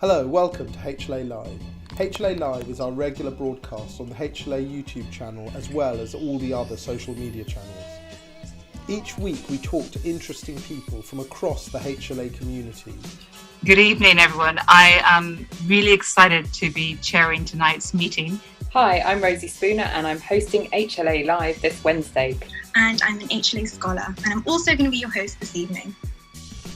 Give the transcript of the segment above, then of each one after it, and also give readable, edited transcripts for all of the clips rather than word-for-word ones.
Hello, welcome to HLA Live. HLA Live is our regular broadcast on the HLA YouTube channel as well as all the other social media channels. Each week we talk to interesting people from across the HLA community. Good evening, everyone. I am really excited to be chairing tonight's meeting. Hi, I'm Rosie Spooner and I'm hosting HLA Live this Wednesday. And I'm an HLA scholar and I'm also going to be your host this evening.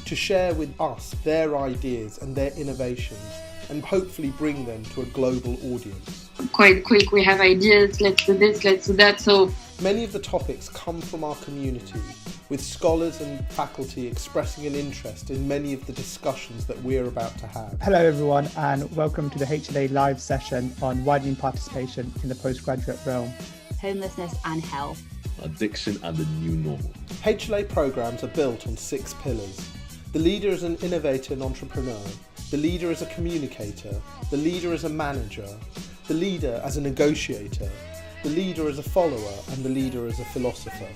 To share with us their ideas and their innovations and hopefully bring them to a global audience. Quite quick, we have ideas, let's do this, let's do that. So many of the topics come from our community, with scholars and faculty expressing an interest in many of the discussions that we're about to have. Hello everyone and welcome to the HLA Live session on widening participation in the postgraduate realm. Homelessness and health. Addiction and the new normal. HLA programs are built on 6 pillars. The leader is an innovator and entrepreneur. The leader is a communicator. The leader is a manager. The leader as a negotiator. The leader as a follower. And the leader as a philosopher.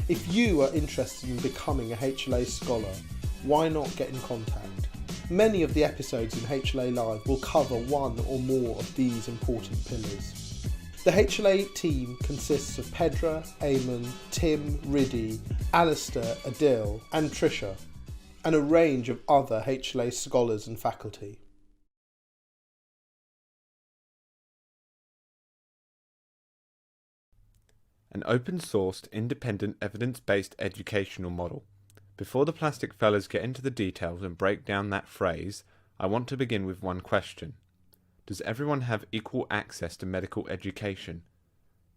If you are interested in becoming a HLA scholar, why not get in contact? Many of the episodes in HLA Live will cover one or more of these important pillars. The HLA team consists of Pedra, Eamon, Tim, Riddy, Alistair, Adil and Trisha, and a range of other HLA scholars and faculty. An open-sourced, independent, evidence-based educational model. Before the plastic fellas get into the details and break down that phrase, I want to begin with one question. Does everyone have equal access to medical education?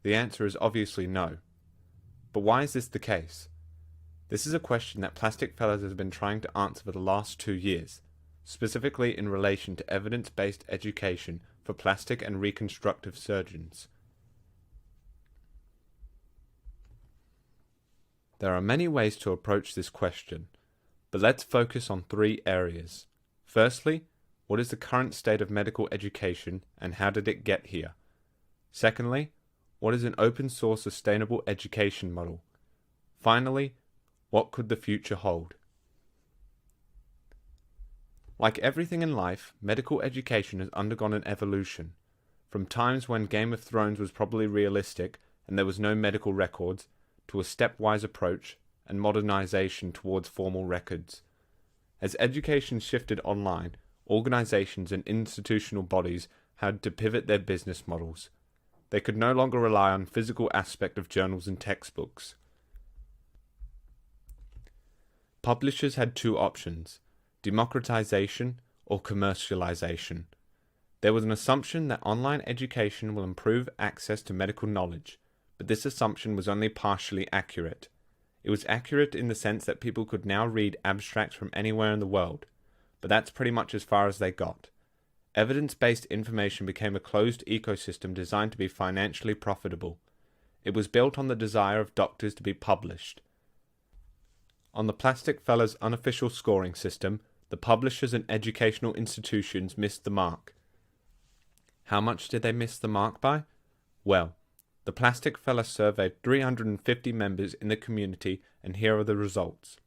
The answer is obviously no. But why is this the case? This is a question that Plastic Fellas has been trying to answer for the last 2 years, specifically in relation to evidence-based education for plastic and reconstructive surgeons. There are many ways to approach this question, but let's focus on 3 areas. Firstly, what is the current state of medical education and how did it get here? Secondly, what is an open-source sustainable education model? Finally, what could the future hold? Like everything in life, medical education has undergone an evolution. From times when Game of Thrones was probably realistic and there was no medical records, to a stepwise approach and modernization towards formal records. As education shifted online, organizations and institutional bodies had to pivot their business models. They could no longer rely on physical aspect of journals and textbooks. Publishers had 2 options, democratization or commercialization. There was an assumption that online education will improve access to medical knowledge, but this assumption was only partially accurate. It was accurate in the sense that people could now read abstracts from anywhere in the world, but that's pretty much as far as they got. Evidence-based information became a closed ecosystem designed to be financially profitable. It was built on the desire of doctors to be published. On the Plastic Fellas' unofficial scoring system, the publishers and educational institutions missed the mark. How much did they miss the mark by? Well, the Plastic Fellas surveyed 350 members in the community and here are the results.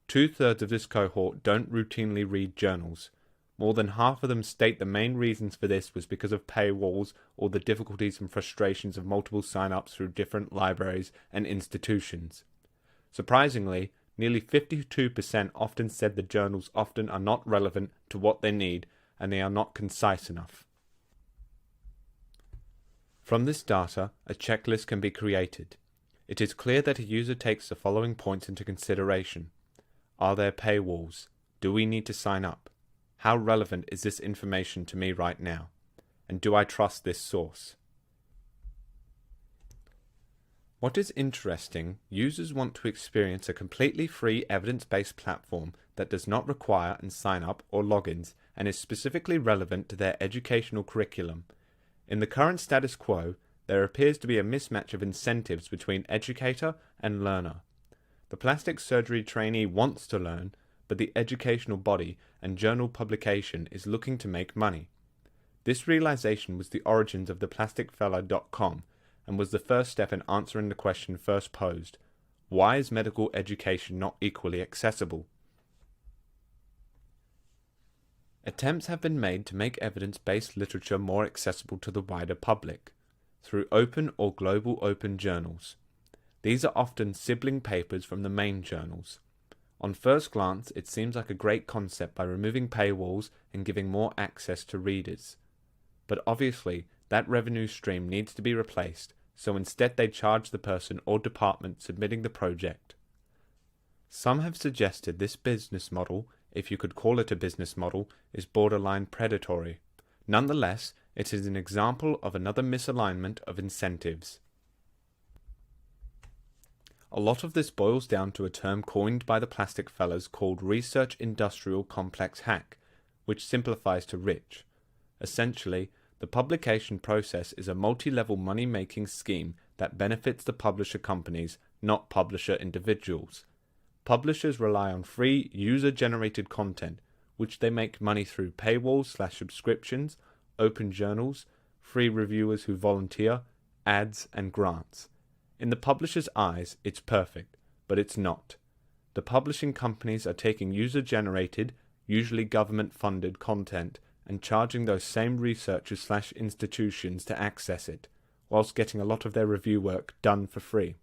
2/3 of this cohort don't routinely read journals. More than half of them state the main reasons for this was because of paywalls or the difficulties and frustrations of multiple sign-ups through different libraries and institutions. Surprisingly, nearly 52% often said the journals often are not relevant to what they need and they are not concise enough. From this data, a checklist can be created. It is clear that a user takes the following points into consideration. Are there paywalls? Do we need to sign up? How relevant is this information to me right now? And do I trust this source? What is interesting, users want to experience a completely free evidence-based platform that does not require and sign up or logins and is specifically relevant to their educational curriculum. In the current status quo, there appears to be a mismatch of incentives between educator and learner. The plastic surgery trainee wants to learn, but the educational body and journal publication is looking to make money. This realization was the origins of the plasticfella.com and was the first step in answering the question first posed, why is medical education not equally accessible? Attempts have been made to make evidence-based literature more accessible to the wider public through open or global open journals. These are often sibling papers from the main journals. On first glance, it seems like a great concept by removing paywalls and giving more access to readers. But obviously, that revenue stream needs to be replaced, so instead they charge the person or department submitting the project. Some have suggested this business model, if you could call it a business model, is borderline predatory. Nonetheless, it is an example of another misalignment of incentives. A lot of this boils down to a term coined by the plastic fellas called Research Industrial Complex Hack, which simplifies to rich. Essentially, the publication process is a multi-level money-making scheme that benefits the publisher companies, not publisher individuals. Publishers rely on free, user-generated content, which they make money through paywalls/subscriptions, open journals, free reviewers who volunteer, ads, and grants. In the publisher's eyes, it's perfect, but it's not. The publishing companies are taking user-generated, usually government-funded content and charging those same researchers/institutions to access it, whilst getting a lot of their review work done for free.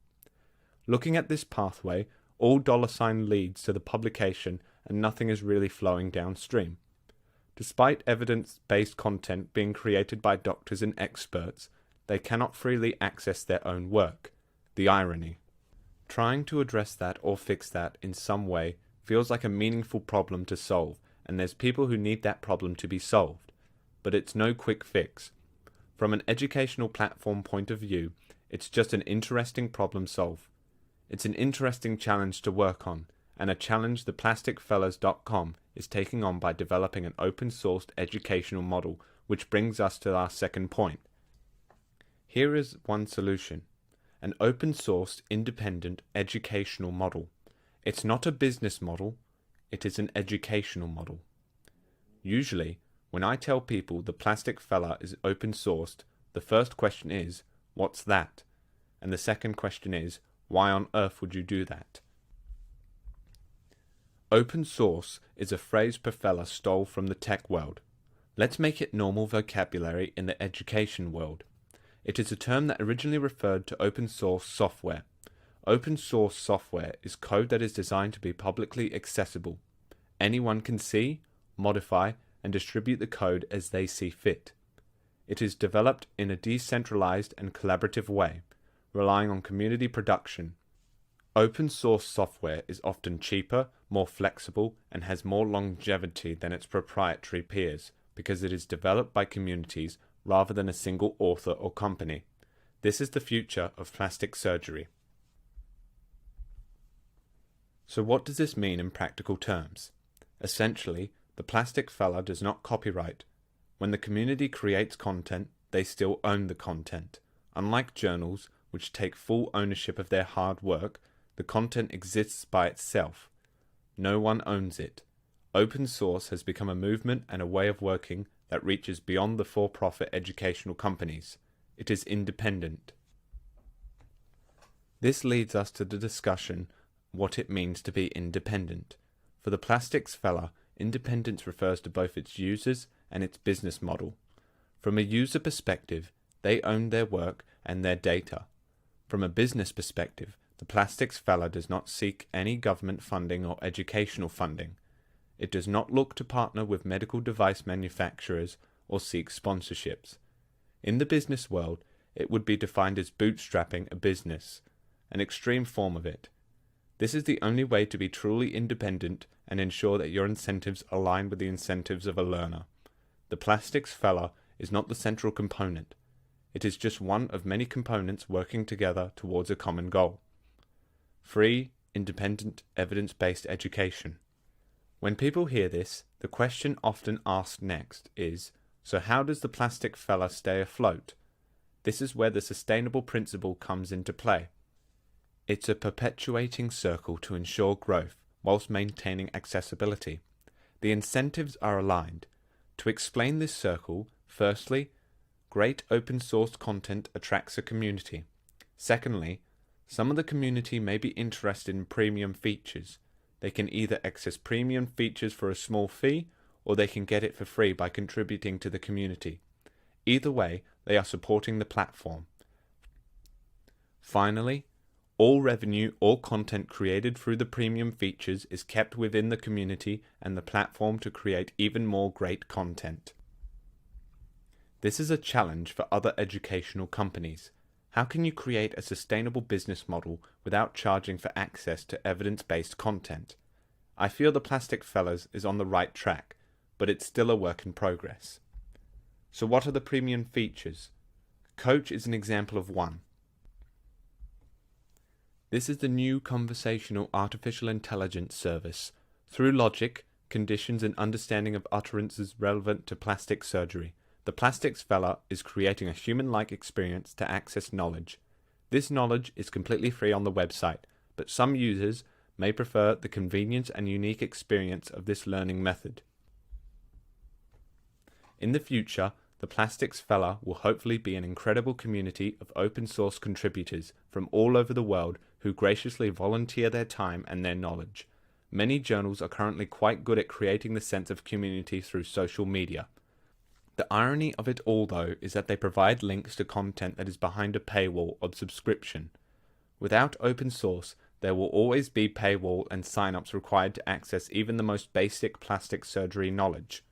Looking at this pathway, all $ leads to the publication and nothing is really flowing downstream. Despite evidence-based content being created by doctors and experts, they cannot freely access their own work. The irony. Trying to address that or fix that in some way feels like a meaningful problem to solve, and there's people who need that problem to be solved. But it's no quick fix. From an educational platform point of view, it's just an interesting problem solve. It's an interesting challenge to work on, and a challenge the plasticfellas.com is taking on by developing an open-sourced educational model, which brings us to our second point. Here is one solution. An open-sourced, independent educational model. It's not a business model, it is an educational model. Usually, when I tell people the Plastic Fella is open-sourced, the first question is, what's that? And the second question is, why on earth would you do that? Open source is a phrase Profella stole from the tech world. Let's make it normal vocabulary in the education world. It is a term that originally referred to open source software. Open source software is code that is designed to be publicly accessible. Anyone can see, modify, and distribute the code as they see fit. It is developed in a decentralized and collaborative way, relying on community production. Open source software is often cheaper, more flexible, and has more longevity than its proprietary peers, because it is developed by communities rather than a single author or company. This is the future of plastic surgery. So what does this mean in practical terms? Essentially, the Plastic Fella does not copyright. When the community creates content, they still own the content. Unlike journals, which take full ownership of their hard work, the content exists by itself. No one owns it. Open source has become a movement and a way of working that reaches beyond the for-profit educational companies. It is independent. This leads us to the discussion what it means to be independent. For the Plastics Fella, independence refers to both its users and its business model. From a user perspective, they own their work and their data. From a business perspective, the Plastics Fella does not seek any government funding or educational funding. It does not look to partner with medical device manufacturers or seek sponsorships. In the business world, it would be defined as bootstrapping a business, an extreme form of it. This is the only way to be truly independent and ensure that your incentives align with the incentives of a learner. The Plastics Fella is not the central component. It is just one of many components working together towards a common goal. Free, independent, evidence-based education. When people hear this, the question often asked next is, so how does the Plastic Fella stay afloat? This is where the sustainable principle comes into play. It's a perpetuating circle to ensure growth whilst maintaining accessibility. The incentives are aligned. To explain this circle, firstly, great open source content attracts a community. Secondly, some of the community may be interested in premium features. They can either access premium features for a small fee or they can get it for free by contributing to the community. Either way, they are supporting the platform. Finally, all revenue or content created through the premium features is kept within the community and the platform to create even more great content. This is a challenge for other educational companies. How can you create a sustainable business model without charging for access to evidence-based content? I feel the Plastic Fellas is on the right track, but it's still a work in progress. So what are the premium features? Coach is an example of one. This is the new conversational artificial intelligence service. Through logic, conditions and understanding of utterances relevant to plastic surgery, the Plastics Fella is creating a human-like experience to access knowledge. This knowledge is completely free on the website, but some users may prefer the convenience and unique experience of this learning method. In the future, the Plastics Fella will hopefully be an incredible community of open source contributors from all over the world who graciously volunteer their time and their knowledge. Many journals are currently quite good at creating the sense of community through social media. The irony of it all, though, is that they provide links to content that is behind a paywall of subscription. Without open source, there will always be paywall and sign-ups required to access even the most basic plastic surgery knowledge.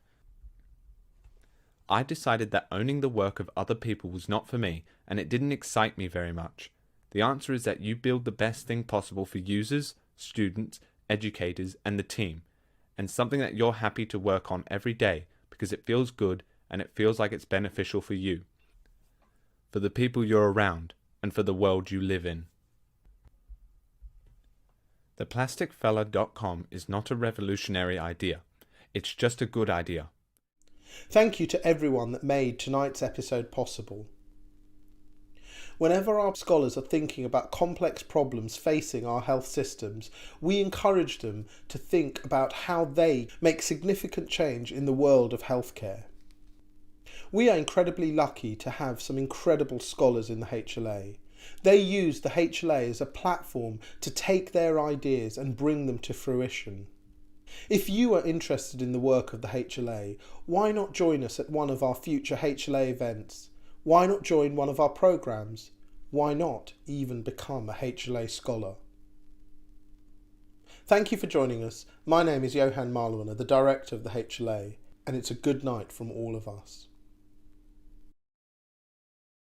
I decided that owning the work of other people was not for me, and it didn't excite me very much. The answer is that you build the best thing possible for users, students, educators, and the team, and something that you're happy to work on every day because it feels good and it feels like it's beneficial for you, for the people you're around, and for the world you live in. ThePlasticFella.com is not a revolutionary idea. It's just a good idea. Thank you to everyone that made tonight's episode possible. Whenever our scholars are thinking about complex problems facing our health systems, we encourage them to think about how they make significant change in the world of healthcare. We are incredibly lucky to have some incredible scholars in the HLA. They use the HLA as a platform to take their ideas and bring them to fruition. If you are interested in the work of the HLA, why not join us at one of our future HLA events? Why not join one of our programs? Why not even become a HLA scholar? Thank you for joining us. My name is Johan Marlwaner, the Director of the HLA, and it's a good night from all of us.